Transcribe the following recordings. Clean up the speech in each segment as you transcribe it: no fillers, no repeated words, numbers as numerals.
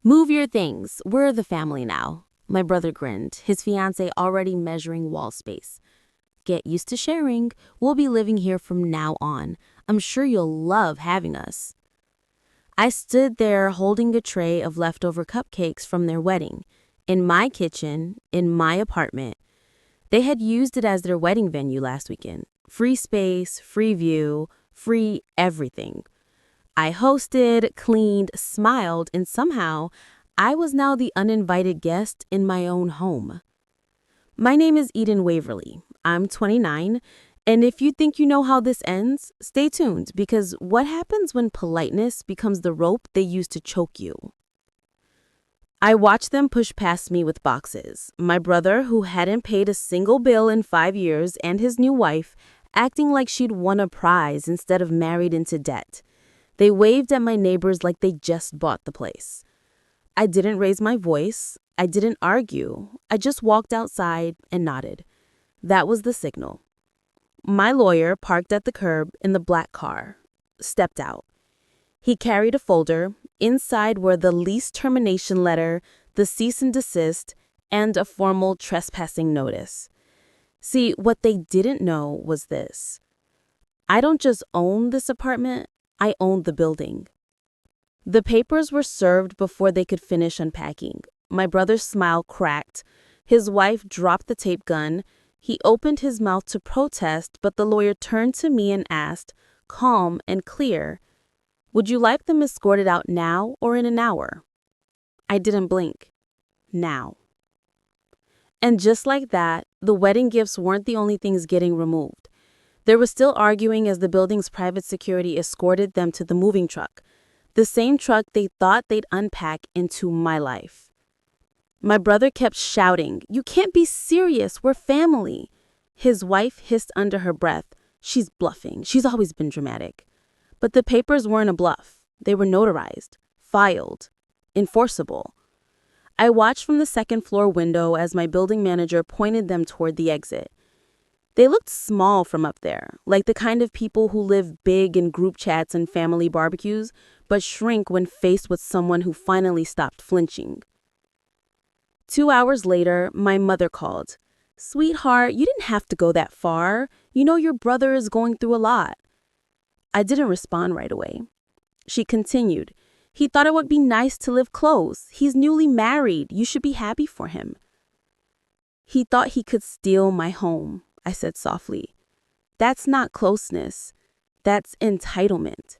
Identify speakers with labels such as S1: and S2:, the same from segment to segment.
S1: Move your things. We're the family now. My brother grinned, his fiancée already measuring wall space. Get used to sharing. We'll be living here from now on. I'm sure you'll love having us. I stood there holding a tray of leftover cupcakes from their wedding, in my kitchen, in my apartment. They had used it as their wedding venue last weekend. Free space, free view, free everything. I hosted, cleaned, smiled, and somehow I was now the uninvited guest in my own home. My name is Eden Waverly. I'm 29, and if you think you know how this ends, stay tuned because what happens when politeness becomes the rope they use to choke you? I watched them push past me with boxes. My brother, who hadn't paid a single bill in 5 years, and his new wife, acting like she'd won a prize instead of married into debt. They waved at my neighbors like they just bought the place. I didn't raise my voice. I didn't argue. I just walked outside and nodded. That was the signal. My lawyer parked at the curb in the black car, stepped out. He carried a folder. Inside were the lease termination letter, the cease and desist, and a formal trespassing notice. See, what they didn't know was this. I don't just own this apartment, I own the building. The papers were served before they could finish unpacking. My brother's smile cracked. His wife dropped the tape gun. He opened his mouth to protest, but the lawyer turned to me and asked, calm and clear, would you like them escorted out now or in an hour? I didn't blink. Now. And just like that, the wedding gifts weren't the only things getting removed. They were still arguing as the building's private security escorted them to the moving truck, the same truck they thought they'd unpack into my life. My brother kept shouting, "You can't be serious, we're family." His wife hissed under her breath, "She's bluffing, she's always been dramatic." But the papers weren't a bluff. They were notarized, filed, enforceable. I watched from the second floor window as my building manager pointed them toward the exit. They looked small from up there, like the kind of people who live big in group chats and family barbecues, but shrink when faced with someone who finally stopped flinching. 2 hours later, my mother called. "Sweetheart, you didn't have to go that far. You know your brother is going through a lot." I didn't respond right away. She continued, "He thought it would be nice to live close. He's newly married. You should be happy for him." "He thought he could steal my home," I said softly. "That's not closeness. That's entitlement."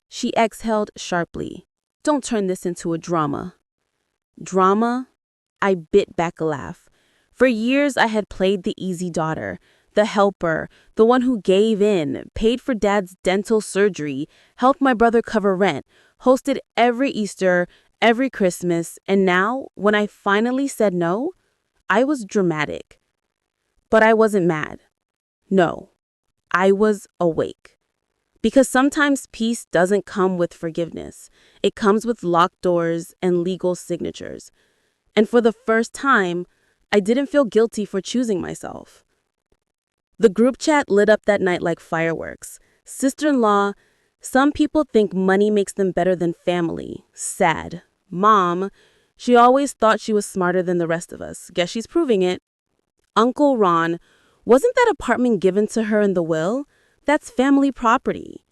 S1: She exhaled sharply. "Don't turn this into a drama." Drama? I bit back a laugh. For years, I had played the easy daughter, the helper, the one who gave in, paid for Dad's dental surgery, helped my brother cover rent, hosted every Easter, every Christmas, and now, when I finally said no, I was dramatic. But I wasn't mad. No, I was awake. Because sometimes peace doesn't come with forgiveness. It comes with locked doors and legal signatures. And for the first time, I didn't feel guilty for choosing myself. The group chat lit up that night like fireworks. Sister-in-law, some people think money makes them better than family. Sad. Mom, she always thought she was smarter than the rest of us. Guess she's proving it. Uncle Ron, wasn't that apartment given to her in the will? That's family property.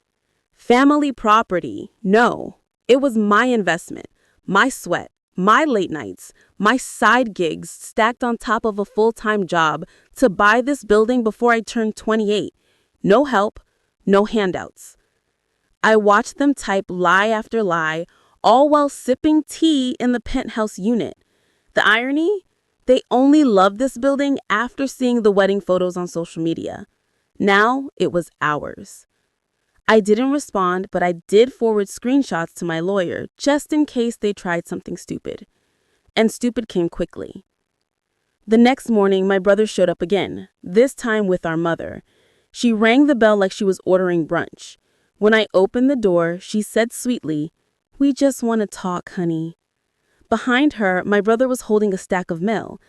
S1: Family property. No, it was my investment, my sweat, my late nights, my side gigs stacked on top of a full-time job to buy this building before I turned 28. No help, no handouts. I watched them type lie after lie, all while sipping tea in the penthouse unit. The irony? They only loved this building after seeing the wedding photos on social media. Now it was ours. I didn't respond, but I did forward screenshots to my lawyer just in case they tried something stupid. And stupid came quickly. The next morning, my brother showed up again, this time with our mother. She rang the bell like she was ordering brunch. When I opened the door, she said sweetly, "We just want to talk, honey." Behind her, my brother was holding a stack of mail.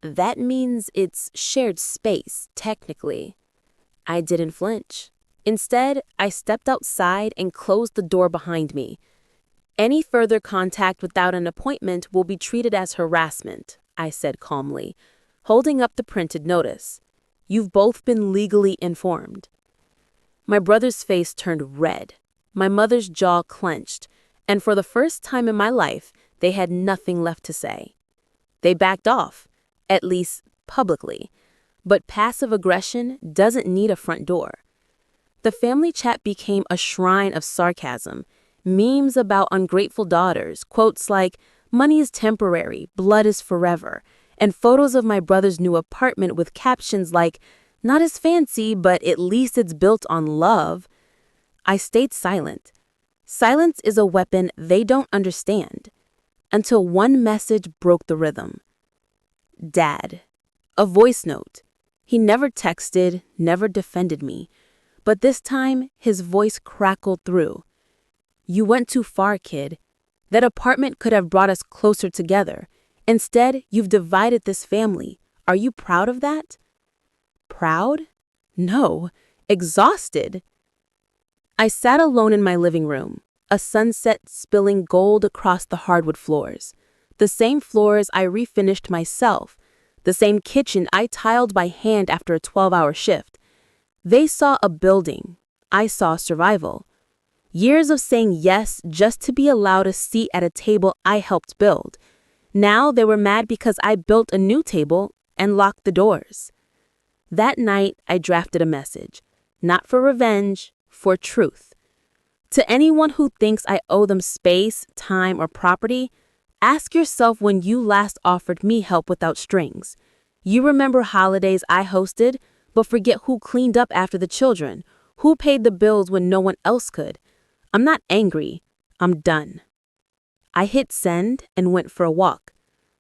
S2: That means it's shared space, technically. I didn't flinch. Instead, I stepped outside and closed the door behind me. Any further contact without an appointment will be treated as harassment, I said calmly, holding up the printed notice. You've both been legally informed. My brother's face turned red. My mother's jaw clenched, and for the first time in my life, they had nothing left to say. They backed off, at least publicly. But passive aggression doesn't need a front door. The family chat became a shrine of sarcasm, memes about ungrateful daughters, quotes like, "Money is temporary, blood is forever," and photos of my brother's new apartment with captions like, "Not as fancy, but at least it's built on love." I stayed silent. Silence is a weapon they don't understand. Until one message broke the rhythm. Dad. A voice note. He never texted, never defended me. But this time, his voice crackled through. You went too far, kid. That apartment could have brought us closer together. Instead, you've divided this family. Are you proud of that? Proud? No. Exhausted. I sat alone in my living room, a sunset spilling gold across the hardwood floors. The same floors I refinished myself, the same kitchen I tiled by hand after a 12-hour shift. They saw a building. I saw survival. Years of saying yes just to be allowed a seat at a table I helped build. Now they were mad because I built a new table and locked the doors. That night, I drafted a message. Not for revenge, for truth. To anyone who thinks I owe them space, time, or property, ask yourself when you last offered me help without strings. You remember holidays I hosted, but forget who cleaned up after the children, who paid the bills when no one else could. I'm not angry. I'm done. I hit send and went for a walk.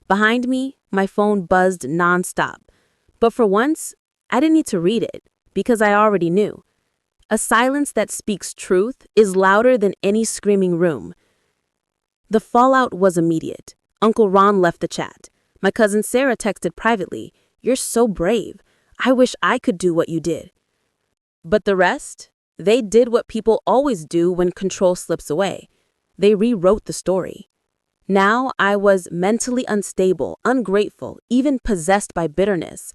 S2: Behind me, my phone buzzed nonstop. But for once, I didn't need to read it, because I already knew. A silence that speaks truth is louder than any screaming room. The fallout was immediate. Uncle Ron left the chat. My cousin Sarah texted privately, "You're so brave. I wish I could do what you did." But the rest? They did what people always do when control slips away. They rewrote the story. Now I was mentally unstable, ungrateful, even possessed by bitterness.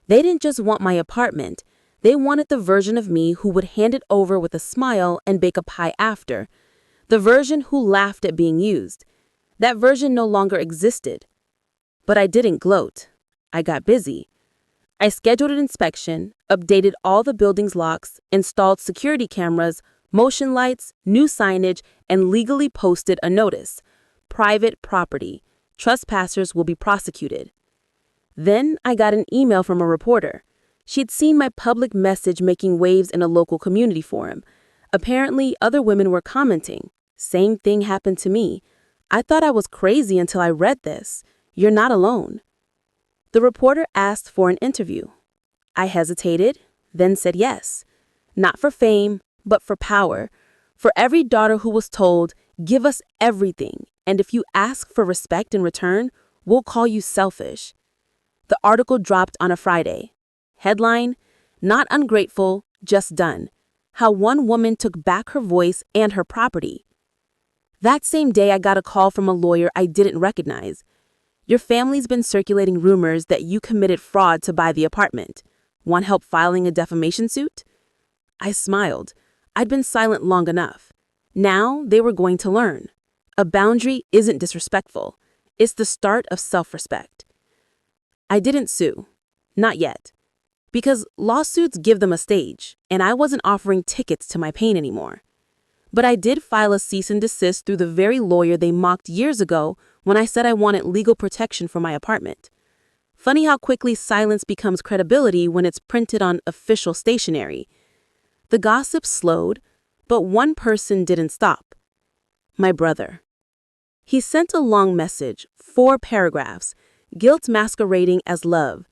S2: They didn't just want my apartment. They wanted the version of me who would hand it over with a smile and bake a pie after. The version who laughed at being used. That version no longer existed. But I didn't gloat. I got busy. I scheduled an inspection, updated all the building's locks, installed security cameras, motion lights, new signage, and legally posted a notice. Private property. Trespassers will be prosecuted. Then I got an email from a reporter. She'd seen my public message making waves in a local community forum. Apparently, other women were commenting. Same thing happened to me. I thought I was crazy until I read this. You're not alone. The reporter asked for an interview. I hesitated, then said yes. Not for fame, but for power. For every daughter who was told, "Give us everything, and if you ask for respect in return, we'll call you selfish." The article dropped on a Friday. Headline, "Not ungrateful, just done. How one woman took back her voice and her property." That same day, I got a call from a lawyer I didn't recognize. "Your family's been circulating rumors that you committed fraud to buy the apartment. Want help filing a defamation suit?" I smiled. I'd been silent long enough. Now they were going to learn. A boundary isn't disrespectful. It's the start of self-respect. I didn't sue. Not yet. Because lawsuits give them a stage, and I wasn't offering tickets to my pain anymore. But I did file a cease and desist through the very lawyer they mocked years ago when I said I wanted legal protection for my apartment. Funny how quickly silence becomes credibility when it's printed on official stationery. The gossip slowed, but one person didn't stop. My brother. He sent a long message, 4 paragraphs, guilt masquerading as love.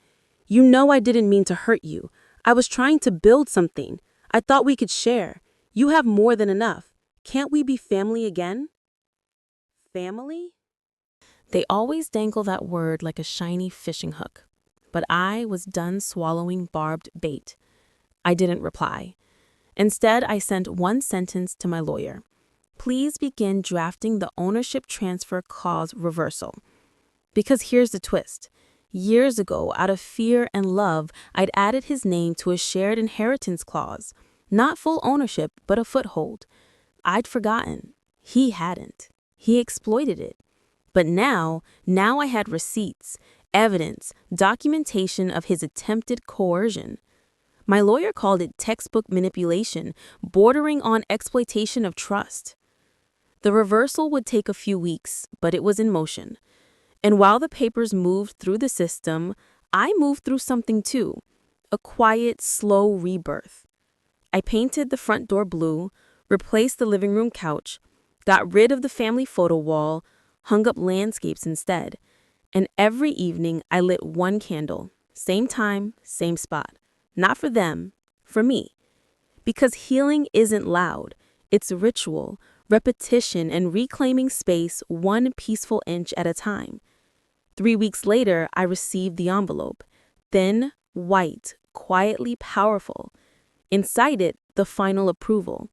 S2: "You know I didn't mean to hurt you. I was trying to build something. I thought we could share. You have more than enough. Can't we be family again?" Family? They always dangle that word like a shiny fishing hook. But I was done swallowing barbed bait. I didn't reply. Instead, I sent one sentence to my lawyer. Please begin drafting the ownership transfer clause reversal. Because here's the twist. Years ago, out of fear and love, I'd added his name to a shared inheritance clause. Not full ownership, but a foothold. I'd forgotten. He hadn't. He exploited it. But now I had receipts, evidence, documentation of his attempted coercion. My lawyer called it textbook manipulation, bordering on exploitation of trust. The reversal would take a few weeks, but it was in motion. And while the papers moved through the system, I moved through something too, a quiet, slow rebirth. I painted the front door blue, replaced the living room couch, got rid of the family photo wall, hung up landscapes instead. And every evening I lit one candle, same time, same spot. Not for them, for me. Because healing isn't loud, it's ritual, repetition, and reclaiming space one peaceful inch at a time. 3 weeks later, I received the envelope. Thin, white, quietly powerful. Inside it, the final approval.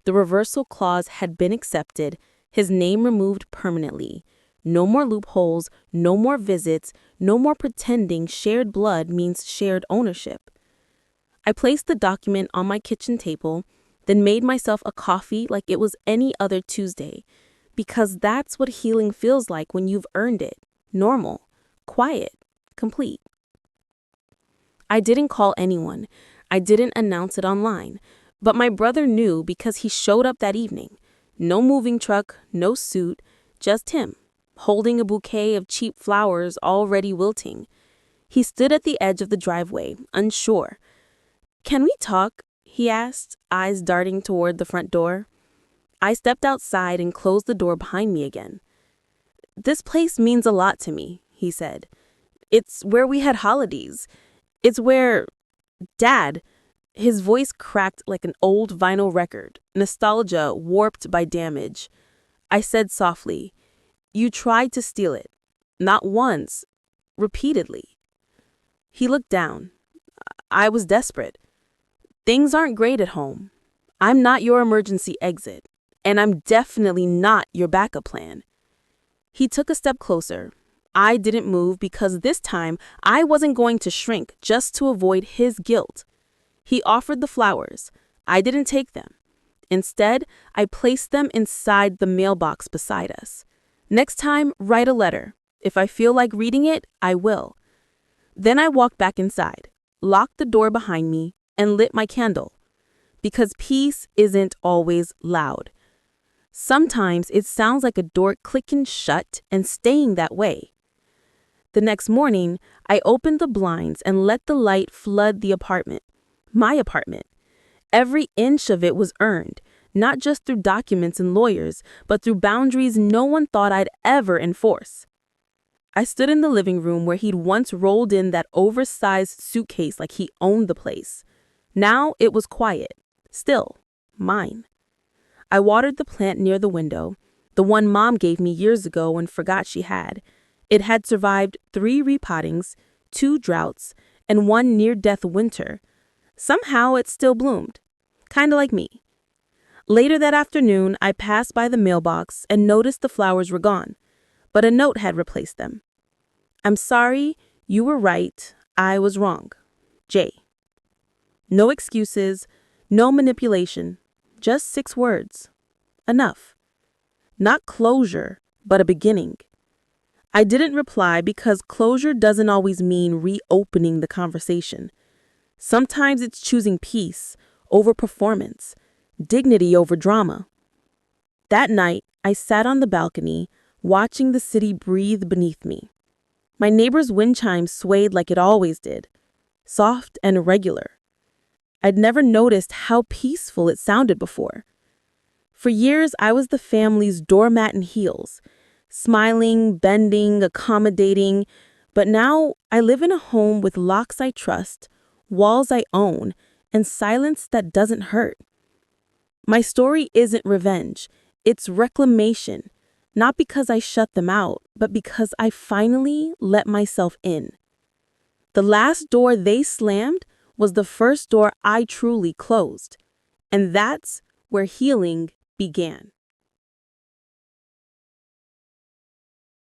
S2: The reversal clause had been accepted, his name removed permanently. No more loopholes, no more visits, no more pretending shared blood means shared ownership. I placed the document on my kitchen table, then made myself a coffee like it was any other Tuesday, because that's what healing feels like when you've earned it. Normal, quiet, complete. I didn't call anyone. I didn't announce it online. But my brother knew because he showed up that evening. No moving truck, no suit, just him, holding a bouquet of cheap flowers already wilting. He stood at the edge of the driveway, unsure. "Can we talk?" he asked, eyes darting toward the front door. I stepped outside and closed the door behind me again. "This place means a lot to me," he said. "It's where we had holidays. It's where... Dad..." His voice cracked like an old vinyl record, nostalgia warped by damage. I said softly, "You tried to steal it. Not once. Repeatedly." He looked down. I was desperate. "Things aren't great at home. I'm not your emergency exit, and I'm definitely not your backup plan." He took a step closer. I didn't move because this time I wasn't going to shrink just to avoid his guilt. He offered the flowers. I didn't take them. Instead, I placed them inside the mailbox beside us. "Next time, write a letter. If I feel like reading it, I will." Then I walked back inside, locked the door behind me, and lit my candle. Because peace isn't always loud. Sometimes it sounds like a door clicking shut and staying that way. The next morning, I opened the blinds and let the light flood the apartment. My apartment. Every inch of it was earned, not just through documents and lawyers, but through boundaries no one thought I'd ever enforce. I stood in the living room where he'd once rolled in that oversized suitcase like he owned the place. Now it was quiet, still, mine. I watered the plant near the window, the one Mom gave me years ago and forgot she had. It had survived 3 repottings, 2 droughts, and 1 near-death winter. Somehow it still bloomed, kind of like me. Later that afternoon, I passed by the mailbox and noticed the flowers were gone, but a note had replaced them. "I'm sorry, you were right, I was wrong. Jay." No excuses, no manipulation, just 6 words. Enough. Not closure, but a beginning. I didn't reply because closure doesn't always mean reopening the conversation. Sometimes it's choosing peace over performance, dignity over drama. That night, I sat on the balcony, watching the city breathe beneath me. My neighbor's wind chime swayed like it always did, soft and regular. I'd never noticed how peaceful it sounded before. For years, I was the family's doormat in heels, smiling, bending, accommodating, but now I live in a home with locks I trust, walls I own, and silence that doesn't hurt. My story isn't revenge, it's reclamation, not because I shut them out, but because I finally let myself in. The last door they slammed was the first door I truly closed, and that's where healing began.